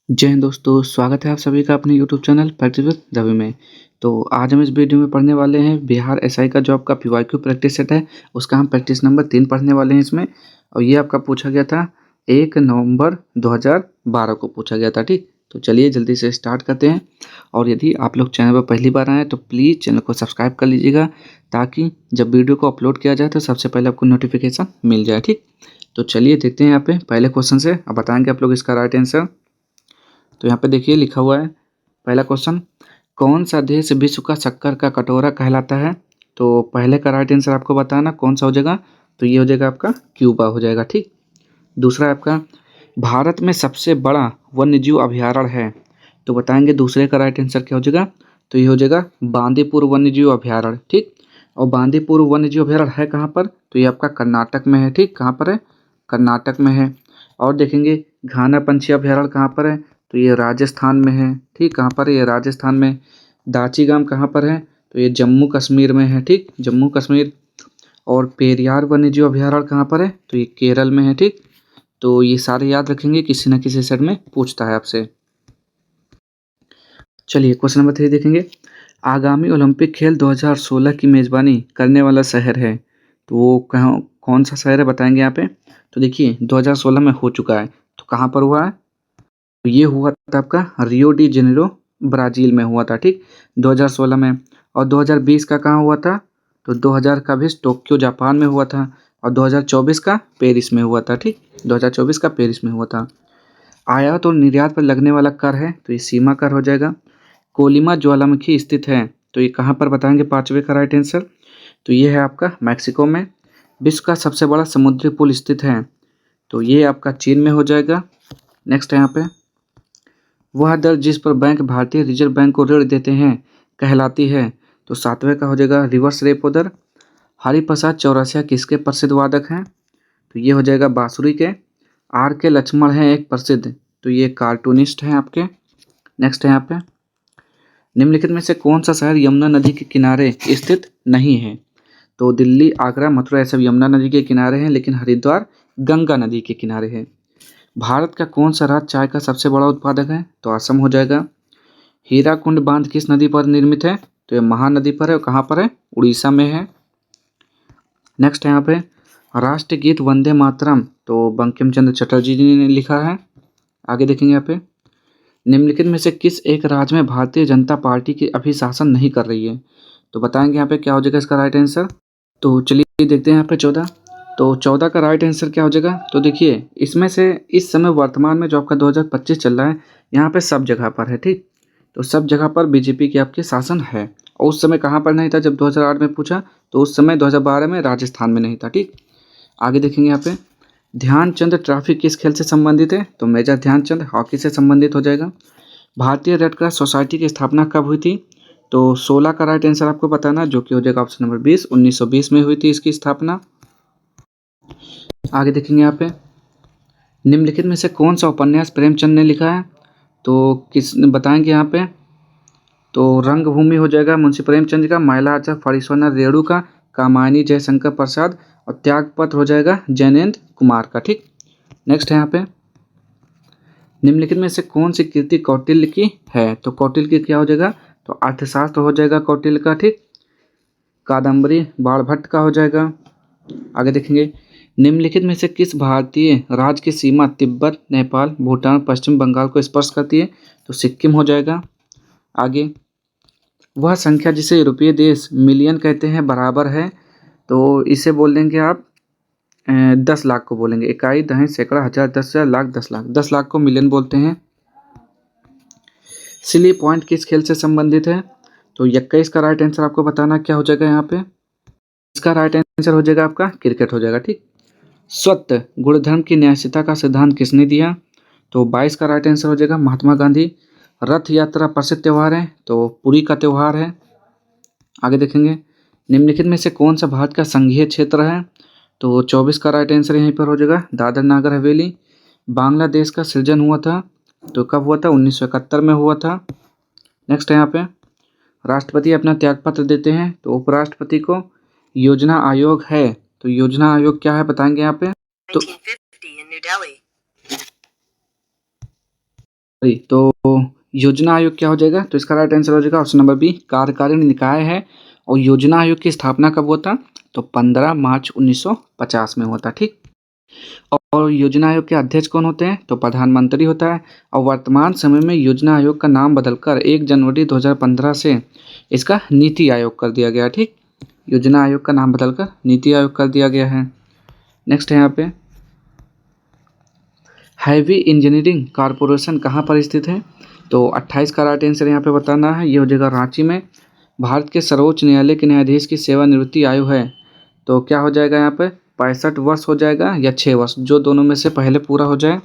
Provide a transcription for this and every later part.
जय हिंद दोस्तों, स्वागत है आप सभी का अपने YouTube channel practice with Ravi में। तो आज हम इस वीडियो में पढ़ने वाले हैं बिहार एसआई का जो आपका पीवाईक्यू प्रैक्टिस सेट है, उसका हम प्रैक्टिस नंबर 3 पढ़ने वाले हैं इसमें। और ये आपका पूछा गया था 1 नवंबर 2012 को पूछा गया था, ठीक। तो चलिए जल्दी से स्टार्ट करते हैं। और यदि आप लोग चैनल पर पहली बार आएँ तो प्लीज़ चैनल को सब्सक्राइब कर लीजिएगा, ताकि जब वीडियो को अपलोड किया जाए तो सबसे पहले आपको नोटिफिकेशन मिल जाए, ठीक। तो चलिए देखते हैं यहाँ पे पहले क्वेश्चन से। अब बताएंगे आप लोग इसका राइट आंसर। तो यहाँ पे देखिए लिखा हुआ है पहला क्वेश्चन, कौन सा देश विश्व का शक्कर का कटोरा कहलाता है। तो पहले का राइट आंसर आपको बताना कौन सा हो जाएगा। तो ये हो जाएगा आपका क्यूबा हो जाएगा, ठीक। दूसरा आपका, भारत में सबसे बड़ा वन्यजीव अभयारण्य है। तो बताएंगे दूसरे का राइट आंसर क्या हो जाएगा। तो ये हो जाएगा बांदीपुर वन्यजीव अभयारण्य, ठीक। और बांदीपुर वन्यजीव अभयारण्य है कहाँ पर। तो ये आपका कर्नाटक में है, ठीक। कहाँ पर है, कर्नाटक में है। और देखेंगे घाना पंछी अभयारण्य कहाँ पर है। तो ये राजस्थान में है, ठीक। कहाँ पर है, ये राजस्थान में। दाची गांव कहाँ पर है। तो ये जम्मू कश्मीर में है, ठीक, जम्मू कश्मीर। और पेरियार वन्यजीव अभयारण्य कहाँ पर है। तो ये केरल में है, ठीक। तो ये सारे याद रखेंगे, किसी न किसी सेट में पूछता है आपसे। चलिए क्वेश्चन नंबर 3 देखेंगे, आगामी ओलंपिक खेल 2016 की मेज़बानी करने वाला शहर है। तो वो कहाँ, कौन सा शहर है बताएंगे यहाँ पे। तो देखिए 2016 में हो चुका है, तो कहाँ पर हुआ है। तो ये हुआ था आपका रियो डी जेनेरो, ब्राज़ील में हुआ था, ठीक, 2016 में। और 2020 का कहाँ हुआ था। तो 2000 का भी टोक्यो जापान में हुआ था। और 2024 का पेरिस में हुआ था, ठीक, 2024 का पेरिस में हुआ था। आयात और निर्यात पर लगने वाला कर है, तो ये सीमा कर हो जाएगा। कोलिमा ज्वालामुखी स्थित है, तो ये कहाँ पर बताएंगे पाँचवें का राइट आंसर। तो ये है आपका मैक्सिको में। विश्व का सबसे बड़ा समुद्री पुल स्थित है, तो ये आपका चीन में हो जाएगा। नेक्स्ट है यहाँ पे, वह दर जिस पर बैंक भारतीय रिजर्व बैंक को ऋण देते हैं कहलाती है। तो सातवें का हो जाएगा रिवर्स रेपो दर। हरिप्रसाद चौरसिया किसके प्रसिद्ध वादक हैं। तो ये हो जाएगा बांसुरी के। आर के लक्ष्मण हैं एक प्रसिद्ध, तो ये कार्टूनिस्ट हैं आपके। नेक्स्ट है यहाँ पे, निम्नलिखित में से कौन सा शहर यमुना नदी के किनारे स्थित नहीं है। तो दिल्ली, आगरा, मथुरा, ये सब यमुना नदी के किनारे हैं, लेकिन हरिद्वार गंगा नदी के किनारे है। भारत का कौन सा राज्य चाय का सबसे बड़ा उत्पादक है। तो असम हो जाएगा। हीराकुंड बांध किस नदी पर निर्मित है। तो ये महानदी पर है। और कहाँ पर है, उड़ीसा में है। नेक्स्ट है यहाँ पे, राष्ट्रीय गीत वंदे मातरम तो बंकिम चंद्र चटर्जी जी ने लिखा है। आगे देखेंगे यहाँ पे, निम्नलिखित में से किस एक राज्य में भारतीय जनता पार्टी की अभी शासन नहीं कर रही है। तो बताएंगे यहाँ पे क्या हो जाएगा इसका राइट आंसर। तो चलिए देखते हैं यहाँ पे 14। तो 14 का राइट आंसर क्या हो जाएगा। तो देखिए इसमें से इस समय वर्तमान में जो आपका 2025 चल रहा है, यहाँ पे सब जगह पर है, ठीक। तो सब जगह पर बीजेपी की आपकी शासन है। और उस समय कहाँ पर नहीं था जब 2008 में पूछा, तो उस समय 2012 में राजस्थान में नहीं था, ठीक। आगे देखेंगे यहाँ पे, ध्यानचंद ट्रॉफी किस खेल से संबंधित है। तो मेजर ध्यानचंद हॉकी से संबंधित हो जाएगा। भारतीय रेड क्रॉस सोसाइटी की स्थापना कब हुई थी। तो 16 का राइट आंसर आपको बताना, जो कि हो जाएगा ऑप्शन नंबर 20, 1920 में हुई थी इसकी स्थापना। आगे देखेंगे यहाँ पे, निम्नलिखित में से कौन सा उपन्यास प्रेमचंद ने लिखा है। तो किस बताएंगे यहाँ पे। तो रंगभूमि हो जाएगा मुंशी प्रेमचंद का, महिला आचार्य फणीश्वरनाथ रेणु का, कामायनी जयशंकर प्रसाद, और त्यागपत्र हो जाएगा जैनेन्द्र कुमार का, ठीक। नेक्स्ट है यहाँ पे, निम्नलिखित में से कौन सी कृति कौटिल्य की है। तो कौटिल्य की क्या हो जाएगा। तो अर्थशास्त्र हो जाएगा कौटिल्य का, ठीक। कादम्बरी बाणभट्ट का हो जाएगा। आगे देखेंगे, निम्नलिखित में से किस भारतीय राज्य की सीमा तिब्बत, नेपाल, भूटान, पश्चिम बंगाल को स्पर्श करती है। तो सिक्किम हो जाएगा। आगे, वह संख्या जिसे यूरोपीय देश मिलियन कहते हैं बराबर है। तो इसे बोल देंगे आप 10 लाख को बोलेंगे। इकाई, दहाई, सैकड़ा, हजार, 10,000, लाख, 10 लाख। 10 लाख को मिलियन बोलते हैं। सिली पॉइंट किस खेल से संबंधित है। तो 21 का राइट आंसर आपको बताना क्या हो जाएगा यहाँ पे। इसका राइट आंसर हो जाएगा आपका क्रिकेट हो जाएगा, ठीक। स्वतः गुणधर्म की न्यायशीता का सिद्धांत किसने दिया। तो 22 का राइट आंसर हो जाएगा महात्मा गांधी। रथ यात्रा प्रसिद्ध त्यौहार है, तो पुरी का त्यौहार है। आगे देखेंगे, निम्नलिखित में से कौन सा भारत का संघीय क्षेत्र है। तो 24 का राइट आंसर यहीं पर हो जाएगा दादर नागर हवेली। बांग्लादेश का सृजन हुआ था, तो कब हुआ था, 1971 में हुआ था। नेक्स्ट है यहाँ पे, राष्ट्रपति अपना त्यागपत्र देते हैं, तो उपराष्ट्रपति को योजना आयोग है। तो योजना आयोग क्या है बताएंगे यहाँ पे। तो तो योजना आयोग क्या हो जाएगा? तो इसका राइट आंसर हो जाएगा ऑप्शन नंबर बी, कार्यकारी निकाय है। और योजना आयोग की स्थापना कब हुआ था? तो 15 मार्च 1950 में हुआ था। ठीक। और योजना आयोग के अध्यक्ष कौन होते हैं? तो प्रधानमंत्री होता है। और वर्तमान समय में योजना आयोग का नाम बदलकर 1 जनवरी 2015 से इसका नीति आयोग कर दिया गया। ठीक। योजना आयोग का नाम बदलकर नीति आयोग कर दिया गया है। नेक्स्ट है यहाँ पे, हैवी इंजीनियरिंग कॉरपोरेशन कहाँ पर स्थित है? तो 28 का राइट आंसर यहाँ पे बताना है। ये हो जाएगा रांची में। भारत के सर्वोच्च न्यायालय के न्यायाधीश की सेवानिवृत्ति आयु है तो क्या हो जाएगा यहाँ पे? 65 वर्ष हो जाएगा या 6 वर्ष, जो दोनों में से पहले पूरा हो जाए।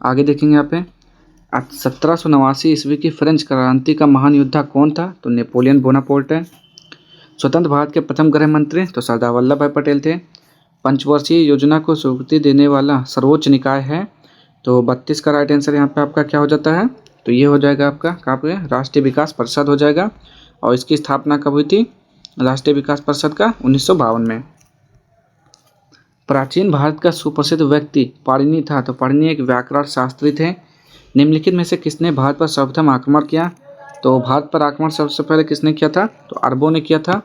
आगे देखेंगे यहाँ पे, 1789 ईस्वी की फ्रेंच क्रांति का महान योद्धा कौन था? तो नेपोलियन बोनापार्ट है। स्वतंत्र भारत के प्रथम गृह मंत्री तो सरदार वल्लभ भाई पटेल थे। पंचवर्षीय योजना को स्वीकृति देने वाला सर्वोच्च निकाय है तो 32 का राइट आंसर यहाँ पे आपका क्या हो जाता है? तो ये हो जाएगा आपका कहाँ पे? राष्ट्रीय विकास परिषद हो जाएगा। और इसकी स्थापना कब हुई थी? राष्ट्रीय विकास परिषद का 1952 में। प्राचीन भारत का सुप्रसिद्ध व्यक्ति पाणिनि था तो पाणिनि एक व्याकरण शास्त्री थे। निम्नलिखित में से किसने भारत पर सर्वप्रथम आक्रमण किया? तो भारत पर आक्रमण सबसे पहले किसने किया था? तो अरबों ने किया था।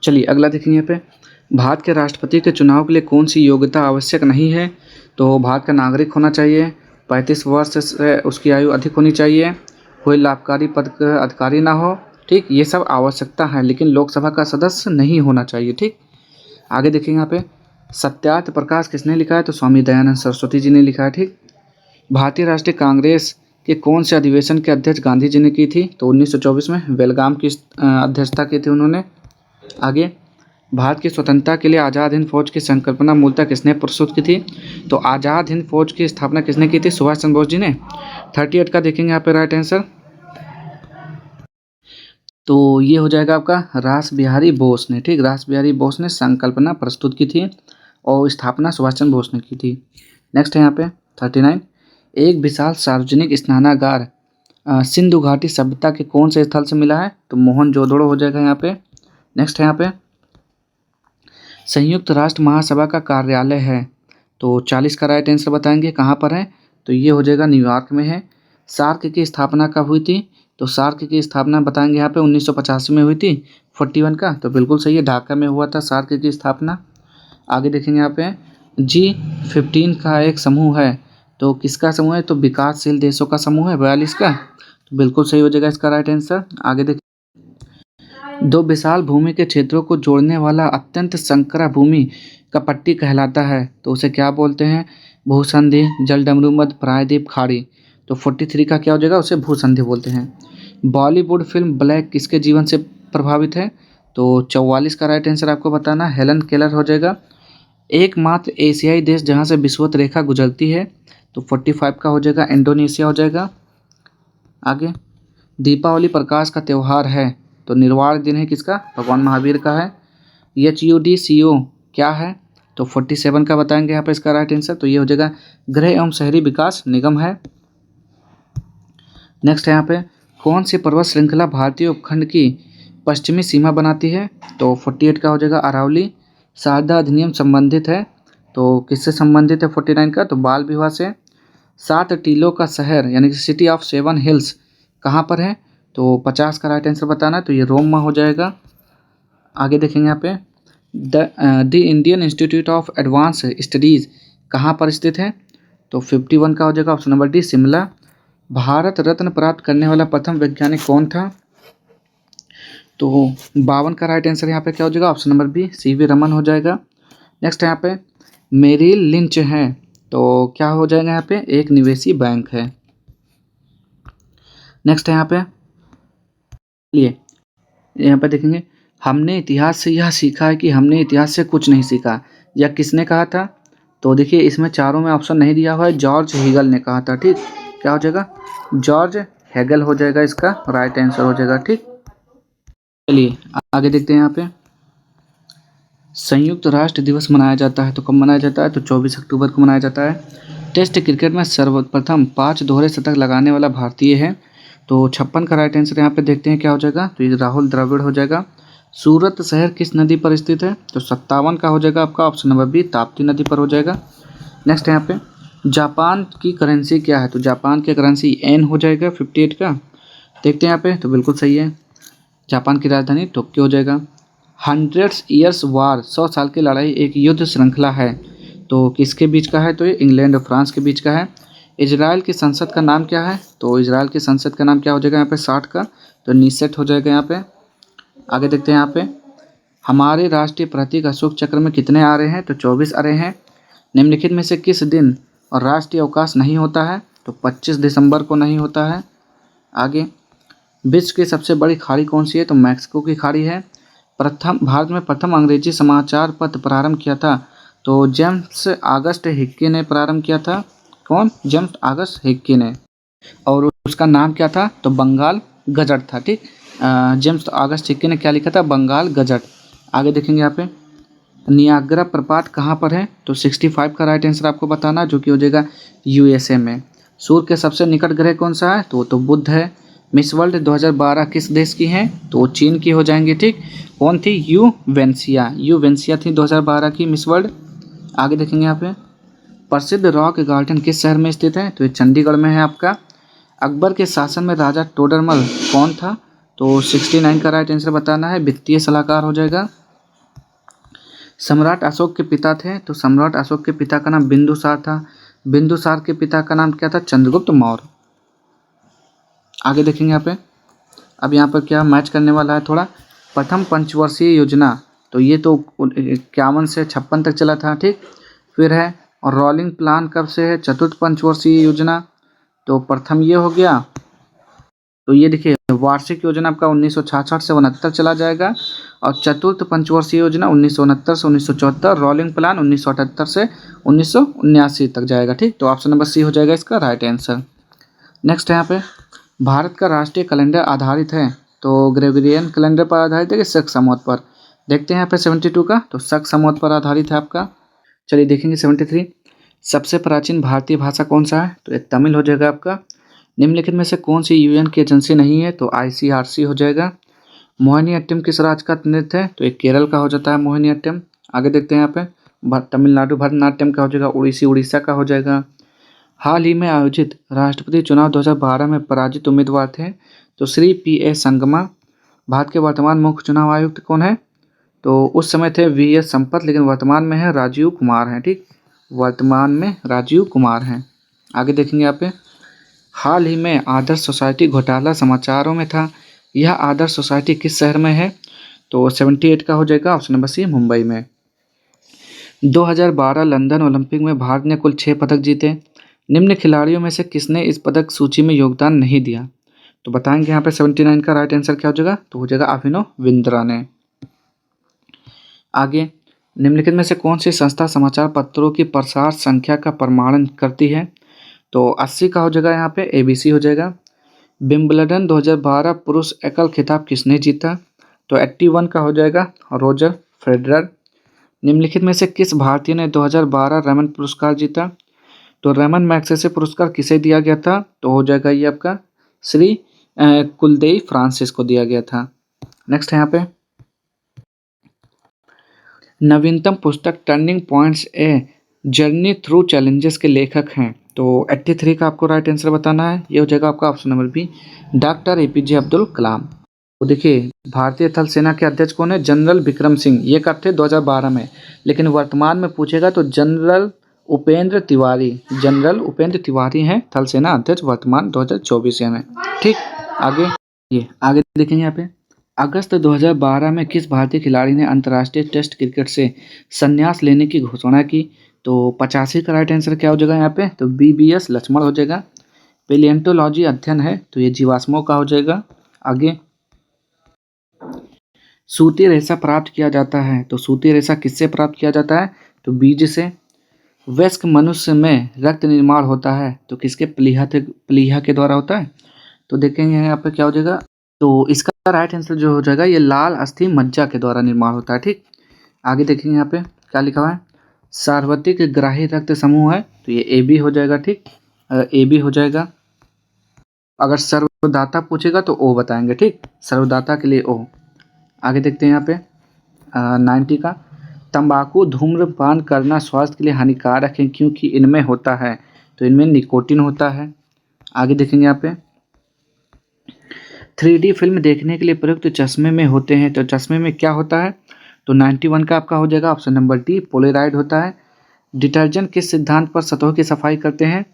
चलिए अगला देखेंगे यहाँ पे, भारत के राष्ट्रपति के चुनाव के लिए कौन सी योग्यता आवश्यक नहीं है? तो भारत का नागरिक होना चाहिए, 35 वर्ष से उसकी आयु अधिक होनी चाहिए, कोई लाभकारी पद का अधिकारी ना हो। ठीक, ये सब आवश्यकता है, लेकिन लोकसभा का सदस्य नहीं होना चाहिए। ठीक। आगे देखेंगे यहाँ पे, सत्यार्थ प्रकाश किसने लिखा है? तो स्वामी दयानंद सरस्वती जी ने लिखा है। ठीक। भारतीय राष्ट्रीय कांग्रेस के कौन से अधिवेशन के अध्यक्ष गांधी जी ने की थी? तो 1924 में बेलगाम की अध्यक्षता की थी उन्होंने। आगे, भारत की स्वतंत्रता के लिए आज़ाद हिंद फौज की संकल्पना मूलतः किसने प्रस्तुत की थी? तो आज़ाद हिंद फौज की स्थापना किसने की थी? सुभाष चंद्र बोस जी ने। 38 का देखेंगे यहाँ पे राइट आंसर, तो ये हो जाएगा आपका रास बिहारी बोस ने। ठीक, रास बिहारी बोस ने संकल्पना प्रस्तुत की थी और स्थापना सुभाष चंद्र बोस ने की थी। नेक्स्ट है यहाँ पे 39, एक विशाल सार्वजनिक स्नानागार सिंधु घाटी सभ्यता के कौन से स्थल से मिला है? तो मोहनजोदड़ो हो जाएगा यहाँ पे। नेक्स्ट है यहाँ पे, संयुक्त राष्ट्र महासभा का कार्यालय है तो 40 का राइट आंसर बताएंगे कहाँ पर है? तो ये हो जाएगा न्यूयॉर्क में है। सार्क की स्थापना कब हुई थी? तो सार्क की स्थापना बताएंगे यहाँ पे 1985 में हुई थी। 41 का तो बिल्कुल सही है, ढाका में हुआ था सार्क की स्थापना। आगे देखेंगे यहाँ पे, G15 का एक समूह है तो किसका समूह है? तो विकासशील देशों का समूह है 42 का, तो बिल्कुल सही हो जाएगा इसका राइट आंसर। आगे देखिए, दो विशाल भूमि के क्षेत्रों को जोड़ने वाला अत्यंत संकरा भूमि का पट्टी कहलाता है तो उसे क्या बोलते हैं? भूसंधि, जलडमरू मध्य, प्रायद्वीप, खाड़ी। तो 43 का क्या हो जाएगा? उसे भूसंधि बोलते हैं। बॉलीवुड फिल्म ब्लैक किसके जीवन से प्रभावित है? तो 44 का राइट आंसर आपको बताना हेलन केलर हो जाएगा। एकमात्र एशियाई देश जहाँ से विषुवत रेखा गुजरती है तो 45 का हो जाएगा इंडोनेशिया हो जाएगा। आगे, दीपावली प्रकाश का त्यौहार है तो निर्वाण दिन है किसका? भगवान महावीर का है। HUDCO क्या है? तो 47 का बताएंगे यहाँ पे इसका राइट आंसर, तो ये हो जाएगा गृह एवं शहरी विकास निगम है। नेक्स्ट है यहाँ पे, कौन सी पर्वत श्रृंखला भारतीय उपखंड की पश्चिमी सीमा बनाती है? तो 48 का हो जाएगा अरावली। शारदा अधिनियम संबंधित है तो किससे संबंधित है? 49 का तो बाल विवाह से। 7 टीलों का शहर यानी कि सिटी ऑफ 7 हिल्स कहाँ पर है? तो 50 का राइट आंसर बताना है, तो ये रोम में हो जाएगा। आगे देखेंगे यहाँ पे, the Indian Institute of advance studies कहाँ पर स्थित है? तो 51 का हो जाएगा option number D, Shimla. Bharat Ratna प्राप्त करने वाला प्रथम वैज्ञानिक कौन था? तो 52 का राइट आंसर यहाँ पे क्या हो जाएगा? Option number B, CV Raman हो जाएगा। नेक्स्ट यहाँ पे, मेरिल लिंच है तो क्या हो जाएगा? यहाँ पे एक निवेशी बैंक है। नेक्स्ट है यहाँ पे, यहाँ पे देखेंगे, हमने इतिहास से यह सीखा है कि हमने इतिहास से कुछ नहीं सीखा, यह किसने कहा था? तो देखिए इसमें चारों में ऑप्शन नहीं दिया हुआ है, जॉर्ज हीगल ने कहा था। ठीक, क्या हो जाएगा? जॉर्ज हेगल हो जाएगा इसका राइट आंसर हो जाएगा। ठीक, चलिए आगे देखते हैं। यहाँ पे संयुक्त राष्ट्र दिवस मनाया जाता है तो कब मनाया जाता है? तो 24 अक्टूबर को मनाया जाता है। टेस्ट क्रिकेट में सर्वप्रथम 5 दोहरे शतक लगाने वाला भारतीय है तो 56 का राइट आंसर यहाँ पे देखते हैं क्या हो जाएगा? तो ये राहुल द्रविड़ हो जाएगा। सूरत शहर किस नदी पर स्थित है? तो 57 का हो जाएगा आपका ऑप्शन नंबर बी, ताप्ती नदी पर हो जाएगा। नेक्स्ट यहाँ पे, जापान की करेंसी क्या है? तो जापान की करेंसी येन हो जाएगा 58 का। देखते हैं यहाँ पे, तो बिल्कुल सही है। जापान की राजधानी टोक्यो हो जाएगा। 100 ईयर्स वार 100 साल की लड़ाई एक युद्ध श्रृंखला है, तो किसके बीच का है? तो ये इंग्लैंड और फ्रांस के बीच का है। इजराइल की संसद का नाम क्या है? तो इजराइल की संसद का नाम क्या हो जाएगा यहाँ पे? 60 का, तो नीसेट हो जाएगा यहाँ पे। आगे देखते हैं यहाँ पे, हमारे राष्ट्रीय प्रतीक अशोक चक्र में कितने आ रहे हैं? तो 24 आ रहे हैं। निम्नलिखित में से किस दिन और राष्ट्रीय अवकाश नहीं होता है? तो 25 दिसंबर को नहीं होता है। आगे, विश्व की सबसे बड़ी खाड़ी कौन सी है? तो मैक्सिको की खाड़ी है। भारत में प्रथम अंग्रेजी समाचार पत्र प्रारंभ किया था, तो जेम्स ऑगस्ट हिक्की ने प्रारंभ किया था। कौन? जेम्स ऑगस्ट हिक्की ने। और उसका नाम क्या था? तो बंगाल गजट था। ठीक, जेम्स ऑगस्ट हिक्की ने क्या लिखा था? बंगाल गजट। आगे देखेंगे यहाँ पे, नियाग्रा प्रपात कहाँ पर है? तो 65 का राइट आंसर आपको बताना, जो कि हो जाएगा यूएसए में। सूर्य के सबसे निकट ग्रह कौन सा है? तो बुध है। मिस वर्ल्ड 2012 किस देश की है? तो चीन की हो जाएंगी। ठीक, कौन थी? यू वेंसिया थी 2012 की मिस वर्ल्ड। आगे देखेंगे यहाँ पे, प्रसिद्ध रॉक गार्डन किस शहर में स्थित है? तो ये चंडीगढ़ में है आपका। अकबर के शासन में राजा टोडरमल कौन था? तो 69 का राइट आंसर बताना है, वित्तीय सलाहकार हो जाएगा। सम्राट अशोक के पिता थे, तो सम्राट अशोक के पिता का नाम बिंदुसार था। बिंदुसार के पिता का नाम क्या था? चंद्रगुप्त मौर्य। आगे देखेंगे यहाँ पे, अब यहाँ पर क्या मैच करने वाला है थोड़ा। प्रथम पंचवर्षीय योजना, तो ये तो 51 से 56 तक चला था। ठीक, फिर है, और रोलिंग प्लान कब से है? चतुर्थ पंचवर्षीय योजना, तो प्रथम ये हो गया। तो ये देखिए, वार्षिक योजना आपका 1966 से 69 चला जाएगा, और चतुर्थ पंचवर्षीय योजना 1969 से 1974, रोलिंग प्लान 1978 से 1979 तक जाएगा। ठीक, तो ऑप्शन नंबर सी हो जाएगा इसका राइट आंसर। नेक्स्ट है यहाँ पे, भारत का राष्ट्रीय कैलेंडर आधारित है, तो ग्रेगोरियन कैलेंडर पर आधारित है कि शक संवत पर? देखते हैं यहाँ पे 72 का, तो शक संवत पर आधारित है आपका। चलिए देखेंगे 73, सबसे प्राचीन भारतीय भाषा कौन सा है? तो ये तमिल हो जाएगा आपका। निम्नलिखित में से कौन सी यूएन की एजेंसी नहीं है? तो आईसीआरसी हो जाएगा। मोहिनीअट्टम किस राज्य का नृत्य है? तो ये केरल का हो जाता है मोहिनीअट्टम। आगे देखते हैं यहाँ पे, तमिलनाडु भरतनाट्यम का हो जाएगा, उड़ीसा का हो जाएगा। हाल ही में आयोजित राष्ट्रपति चुनाव 2012 में पराजित उम्मीदवार थे, तो श्री पी.ए. संगमा। भारत के वर्तमान मुख्य चुनाव आयुक्त कौन है? तो उस समय थे वी.एस. संपत, लेकिन वर्तमान में है राजीव कुमार हैं। ठीक, वर्तमान में राजीव कुमार हैं। आगे देखेंगे यहाँ पे, हाल ही में आदर्श सोसाइटी घोटाला समाचारों में था, यह आदर्श सोसाइटी किस शहर में है? तो 78 का हो जाएगा, ऑप्शन नंबर सी मुंबई में। 2012 लंदन ओलंपिक में भारत ने कुल 6 पदक जीते, निम्न खिलाड़ियों में से किसने इस पदक सूची में योगदान नहीं दिया? तो बताएंगे यहाँ पे 79 का राइट आंसर क्या हो जाएगा? तो हो जाएगा अभिनव बिंद्रा ने। आगे, निम्नलिखित में से कौन सी संस्था समाचार पत्रों की प्रसार संख्या का प्रमाणन करती है? तो 80 का हो जाएगा यहाँ पे, एबीसी हो जाएगा। विंबलडन 2012 पुरुष एकल खिताब किसने जीता? तो 81 का हो जाएगा, रोजर फेडरर। निम्नलिखित में से किस भारतीय ने 2012 रमन पुरस्कार जीता? तो रमन मैग्सेसे पुरस्कार किसे दिया गया था? तो हो जाएगा ये आपका श्री कुलदेई फ्रांसिस को दिया गया था। नेक्स्ट है यहाँ पे, नवीनतम पुस्तक turning points a journey through challenges के लेखक हैं, तो 83 का आपको राइट आंसर बताना है, ये हो जाएगा आपका option number B, doctor APJ Abdul Kalam. तो देखिए, भारतीय थल सेना के अध्यक्ष कौन है? जनरल विक्रम सिंह। ये कब थे? 2012 में, लेकिन वर्तमान में पूछेगा तो जनरल उपेंद्र तिवारी हैं थल सेना अध्यक्ष वर्तमान 2024 में। ठीक, आगे देखेंगे यहाँ पे, अगस्त 2012 में किस भारतीय खिलाड़ी ने अंतर्राष्ट्रीय टेस्ट क्रिकेट से संन्यास लेने की घोषणा की? तो 85 का राइट आंसर क्या हो जाएगा यहाँ पे? तो बीबीएस लक्ष्मण हो जाएगा। पेलिएंटोलॉजी अध्ययन है, तो ये जीवाश्मों का हो जाएगा। आगे, सूती रेशा प्राप्त किया जाता है, तो सूती रेशा किससे प्राप्त किया जाता है? तो बीज से। वयस्क मनुष्य में रक्त निर्माण होता है, तो किसके? प्लीहा के द्वारा होता है। तो देखेंगे यहाँ पे क्या हो जाएगा, तो इसका राइट आंसर जो हो जाएगा, ये लाल अस्थि मज्जा के द्वारा निर्माण होता है। ठीक, आगे देखेंगे यहाँ पे क्या लिखा हुआ है, सार्वत्रिक ग्राही रक्त समूह है, तो ये ए बी हो जाएगा। ठीक, ए बी हो जाएगा। अगर सर्वदाता पूछेगा तो ओ बताएंगे। ठीक, सर्वदाता के लिए ओ। आगे देखते हैं यहाँ पे 90 का, तंबाकू धूम्रपान करना स्वास्थ्य के लिए हानिकारक है क्योंकि इनमें होता है, तो इनमें निकोटीन होता है। आगे देखेंगे यहाँ पे 3D फिल्म देखने के लिए प्रयुक्त चश्मे में होते हैं, तो चश्मे में क्या होता है? तो 91 का आपका हो जाएगा ऑप्शन नंबर डी, पोलेराइड होता है। डिटर्जेंट किस सिद्धांत पर सतहों की सफाई करते हैं?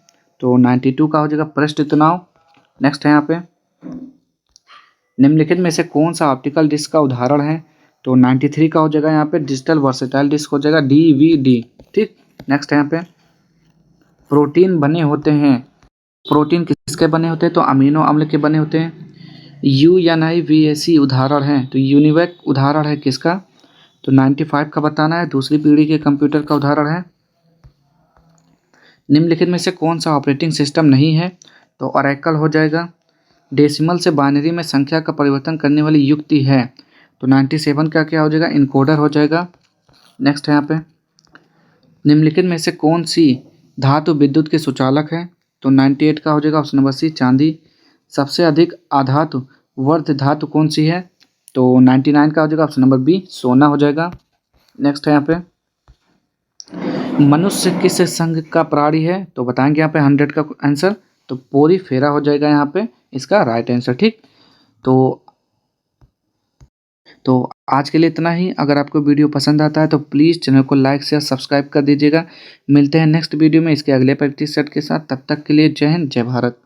तो 92 का हो जाएगा पृष्ठ तनाव। नेक्स्ट है यहाँ पे निम्नलिखित में से कौन सा ऑप्टिकल डिस्क का उदाहरण है? तो 93 का हो जाएगा यहाँ पे डिजिटल वर्सेटाइल डिस्क हो जाएगा DVD। ठीक, नेक्स्ट है यहाँ पे प्रोटीन बने होते हैं, प्रोटीन किसके बने होते हैं? तो अमीनो अम्ल के बने होते हैं। UNIVAC उदाहरण है, तो यूनिवैक उदाहरण है किसका? तो 95 का बताना है, दूसरी पीढ़ी के कंप्यूटर का उदाहरण है। निम्नलिखित में से कौन सा ऑपरेटिंग सिस्टम नहीं है? तो ओरेकल हो जाएगा। डेसिमल से बाइनरी में संख्या का परिवर्तन करने वाली युक्ति है, तो 97 का क्या हो जाएगा? इनकोडर हो जाएगा। नेक्स्ट है यहाँ पे निम्नलिखित में से कौन सी धातु विद्युत के सुचालक है? तो 98 का हो जाएगा ऑप्शन नंबर सी, चांदी। सबसे अधिक आधातु वर्ध धातु कौन सी है? तो 99 का हो जाएगा ऑप्शन नंबर बी, सोना हो जाएगा। नेक्स्ट है यहाँ पे मनुष्य किस संघ का प्राणी है? तो बताएंगे यहाँ पे 100 का आंसर, तो पोरीफेरा हो जाएगा यहाँ पे इसका राइट आंसर। ठीक, तो आज के लिए इतना ही। अगर आपको वीडियो पसंद आता है तो प्लीज़ चैनल को लाइक शेयर सब्सक्राइब कर दीजिएगा। मिलते हैं नेक्स्ट वीडियो में इसके अगले प्रैक्टिस सेट के साथ। तब तक के लिए जय हिंद, जय भारत।